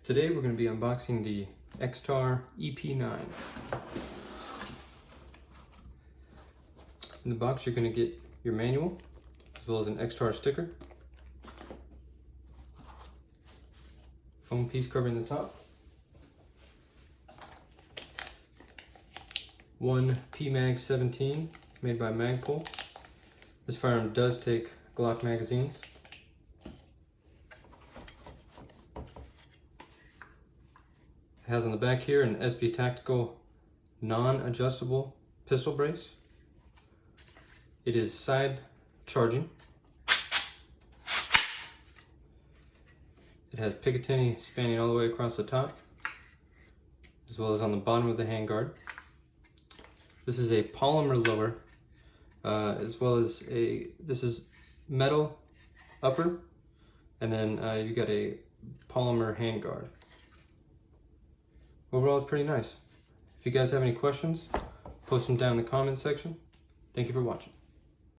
Today we're going to be unboxing the EXTAR EP9. In the box you're going to get your manual as well as an EXTAR sticker, foam piece covering the top, one PMag 17 made by Magpul. This firearm does take Glock magazines. It has on the back here an SB Tactical non-adjustable pistol brace. It is side charging. It has Picatinny spanning all the way across the top, as well as on the bottom of the handguard. This is a polymer lower, as well as this is metal upper, and then you got a polymer handguard. Overall, it's pretty nice. If you guys have any questions, post them down in the comment section. Thank you for watching.